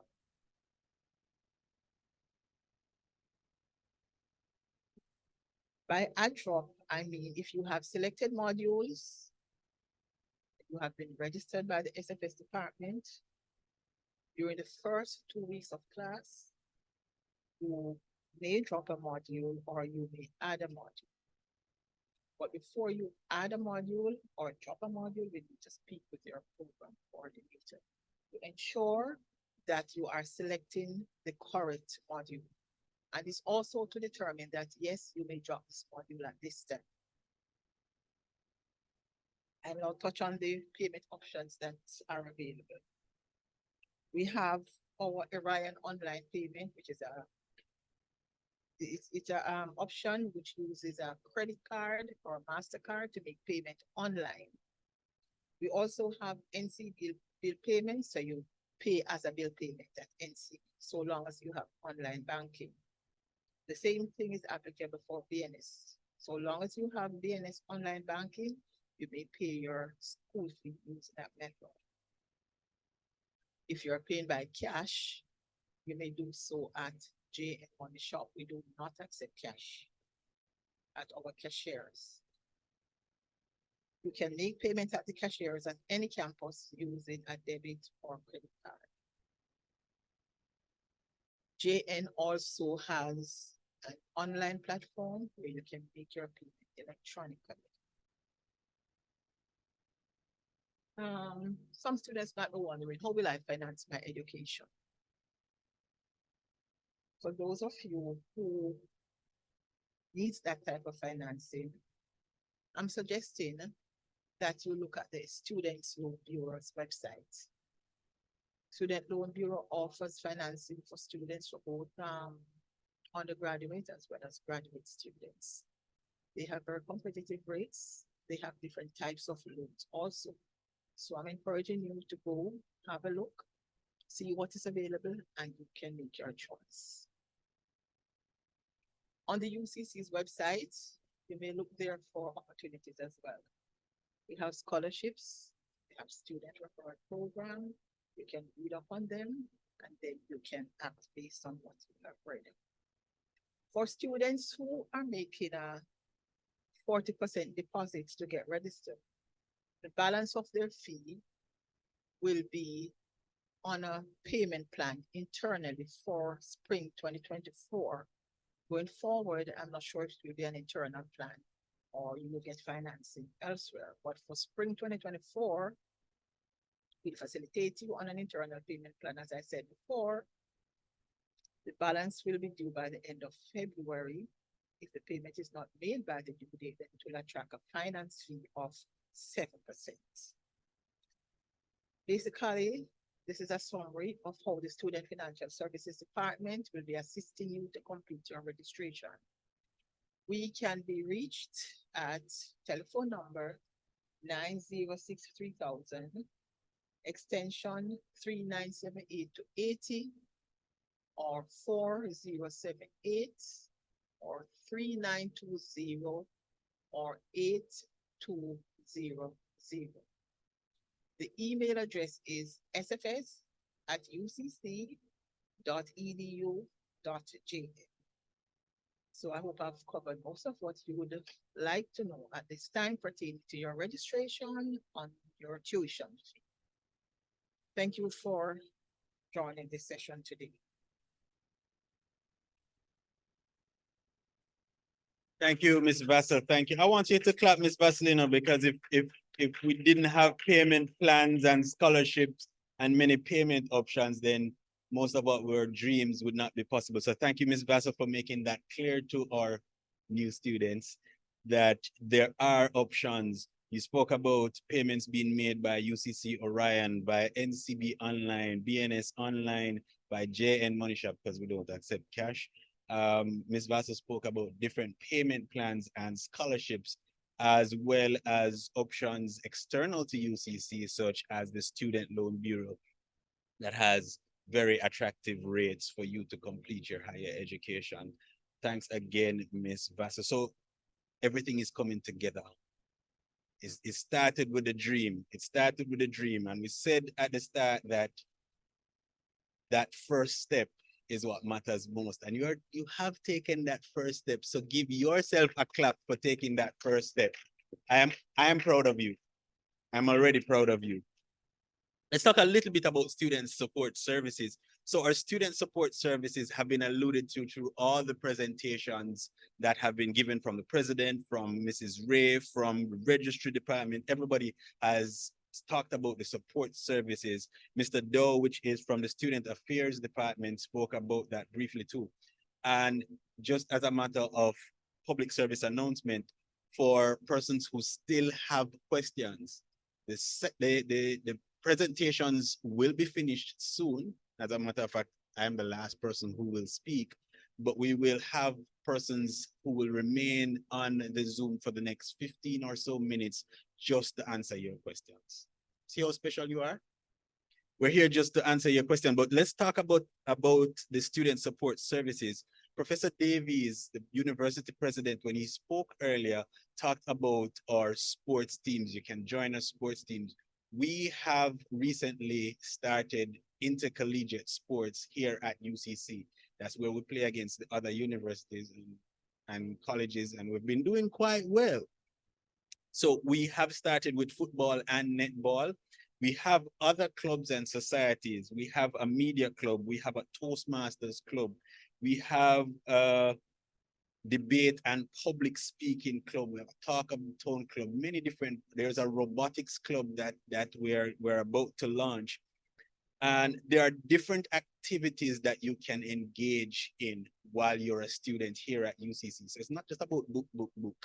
By ad-hoc, I mean if you have selected modules, you have been registered by the SFS department during the first 2 weeks of class, you may drop a module or you may add a module. But before you add a module or drop a module, you need to speak with your program coordinator to ensure that you are selecting the correct module. And it's also to determine that, yes, you may drop this module at this time. And I'll touch on the payment options that are available. We have our Orion online payment, which is it's a option which uses a credit card or a MasterCard to make payment online. We also have NC bill payments, so you pay as a bill payment at NC, so long as you have online banking. The same thing is applicable for BNS. So long as you have BNS online banking, you may pay your school fee using that method. If you're paying by cash, you may do so at JN Money Shop. We do not accept cash at our cashiers. You can make payments at the cashiers at any campus using a debit or credit card. JN also has an online platform where you can make your payment electronically. Some students might be wondering, how will I finance my education? for those of you who needs that type of financing, I'm suggesting that you look at the Student Loan Bureau's website. Student Loan Bureau offers financing for students for both undergraduate as well as graduate students. They have very competitive rates. They have different types of loans also. So I'm encouraging you to go have a look, see what is available, and you can make your choice. On the UCC's website, you may look there for opportunities as well. We have scholarships, we have student referral program. You can read up on them, and then you can act based on what you have read. For students who are making a 40% deposit to get registered, the balance of their fee will be on a payment plan internally for spring 2024. Going forward, I'm not sure if it will be an internal plan or you will get financing elsewhere, but for spring 2024, we'll facilitate you on an internal payment plan. As I said before, the balance will be due by the end of February. If the payment is not made by the due date, then it will attract a finance fee of 7%. Basically, this is a summary of how the Student Financial Services Department will be assisting you to complete your registration. We can be reached at telephone number 9063,000, extension 3978 to 80, or 4078, or 3920, or 8200. The email address is sfs@ucc.edu.jn. So I hope I've covered most of what you would like to know at this time pertaining to your registration on your tuition fee. Thank you for joining this session today. Thank you, Ms. Vassal. Thank you. I want you to clap, Ms. Vassalino, because if we didn't have payment plans and scholarships and many payment options, then most of our dreams would not be possible. So thank you, Ms. Vassal, for making that clear to our new students that there are options. You spoke about payments being made by UCC Orion, by NCB Online, BNS Online, by JN Money Shop, because we don't accept cash. Ms. Vassal spoke about different payment plans and scholarships, as well as options external to UCC, such as the Student Loan Bureau that has very attractive rates for you to complete your higher education. Thanks again, Ms. Vassal. So everything is coming together. It started with a dream. It started with a dream. And we said at the start that that first step is what matters most. And you have taken that first step. So give yourself a clap for taking that first step. I am proud of you. I'm already proud of you. Let's talk a little bit about student support services. So our student support services have been alluded to through all the presentations that have been given from the president, from Mrs. Ray, from the registry department. Everybody has talked about the support services. Mr. Doe, which is from the Student Affairs Department, spoke about that briefly too. And just as a matter of public service announcement, for persons who still have questions, the presentations will be finished soon. As a matter of fact, I am the last person who will speak, but we will have persons who will remain on the Zoom for the next 15 or so minutes just to answer your questions. See how special you are? We're here just to answer your question, but let's talk about the student support services. Professor Davies, the university president, when he spoke earlier, talked about our sports teams. You can join our sports teams. We have recently started intercollegiate sports here at UCC. That's where we play against the other universities and colleges, and we've been doing quite well. So we have started with football and netball. We have other clubs and societies. We have a media club. We have a Toastmasters club. We have a debate and public speaking club. We have a talk of the town club, many different, there's a robotics club that we're about to launch. And there are different activities that you can engage in while you're a student here at UCC. So it's not just about book.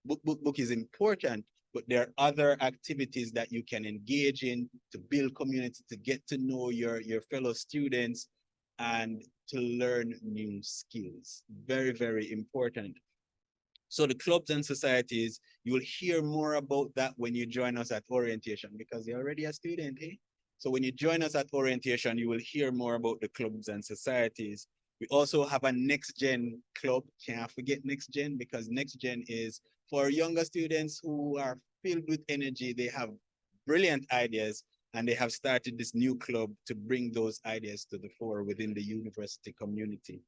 Book is important, but there are other activities that you can engage in to build community, to get to know your fellow students, and to learn new skills. Very, very important. So the clubs and societies, you will hear more about that when you join us at orientation, because you're already a student, eh? So when you join us at orientation, you will hear more about the clubs and societies. We also have a next gen club. Can't forget next gen, because next gen is for younger students who are filled with energy. They have brilliant ideas, and they have started this new club to bring those ideas to the fore within the university community.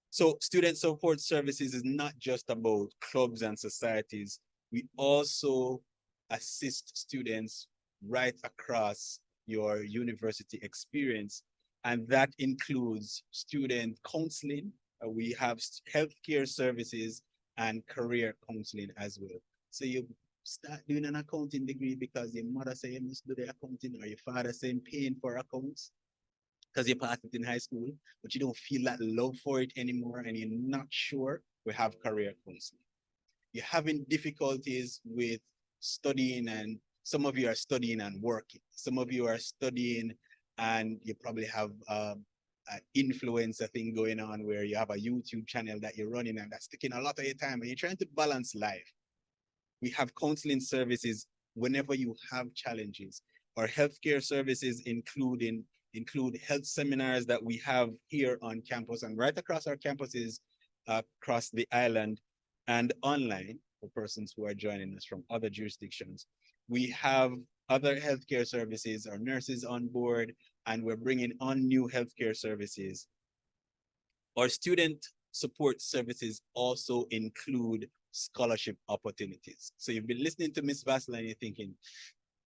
So student support services is not just about clubs and societies. We also assist students right across your university experience. And that includes student counseling. We have healthcare services and career counseling as well. So you start doing an accounting degree because your mother say you must do the accounting, or your father saying paying for accounts because you passed it in high school, but you don't feel that love for it anymore and you're not sure, we have career counseling. You're having difficulties with studying, and some of you are studying and working. Some of you are studying and you probably have an influencer thing going on where you have a YouTube channel that you're running and that's taking a lot of your time and you're trying to balance life. We have counseling services whenever you have challenges. Our healthcare services include health seminars that we have here on campus and right across our campuses across the island, and online for persons who are joining us from other jurisdictions. We have other healthcare services, our nurses on board, and we're bringing on new healthcare services. Our student support services also include scholarship opportunities. So you've been listening to Ms. Vassila and you're thinking,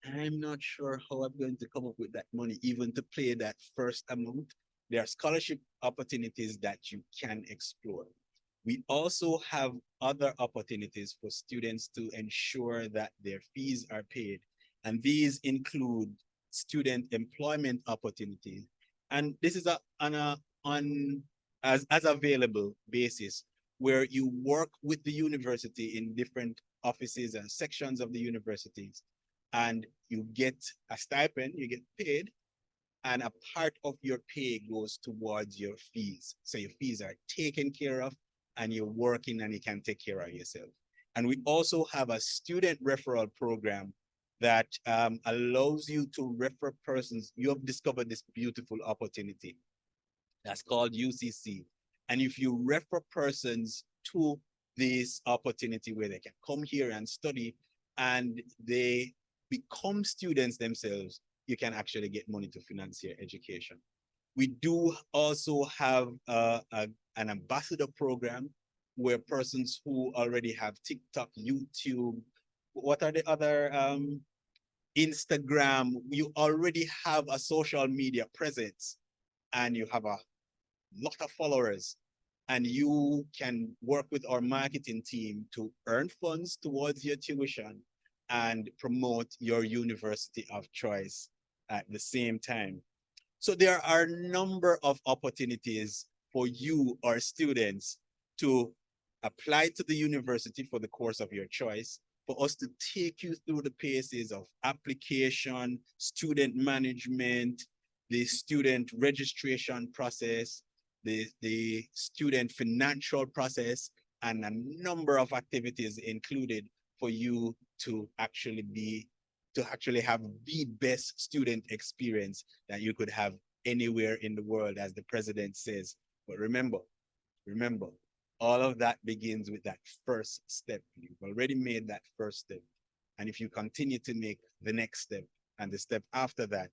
I'm not sure how I'm going to come up with that money, even to pay that first amount. There are scholarship opportunities that you can explore. We also have other opportunities for students to ensure that their fees are paid. And these include student employment opportunities. And this is as available basis where you work with the university in different offices and sections of the universities, and you get a stipend, you get paid, and a part of your pay goes towards your fees. So your fees are taken care of and you're working and you can take care of yourself. And we also have a student referral program that allows you to refer persons. You have discovered this beautiful opportunity that's called UCC. And if you refer persons to this opportunity where they can come here and study and they become students themselves, you can actually get money to finance your education. We do also have an ambassador program where persons who already have TikTok, YouTube, what are the other, Instagram, you already have a social media presence and you have a lot of followers, and you can work with our marketing team to earn funds towards your tuition and promote your university of choice at the same time. So there are a number of opportunities for you, our students, to apply to the university for the course of your choice, for us to take you through the paces of application, student management, the student registration process, the student financial process, and a number of activities included for you to actually have the best student experience that you could have anywhere in the world, as the president says. But remember, all of that begins with that first step. You've already made that first step. And if you continue to make the next step and the step after that,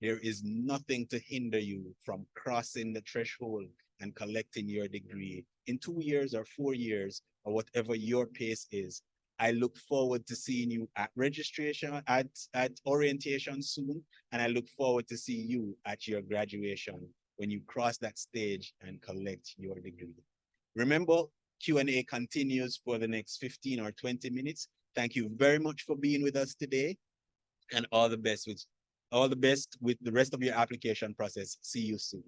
there is nothing to hinder you from crossing the threshold and collecting your degree in 2 years or 4 years or whatever your pace is. I look forward to seeing you at registration, at orientation soon, and I look forward to see you at your graduation when you cross that stage and collect your degree. Remember, Q&A continues for the next 15 or 20 minutes. Thank you very much for being with us today, and all the best with All the best with the rest of your application process. See you soon.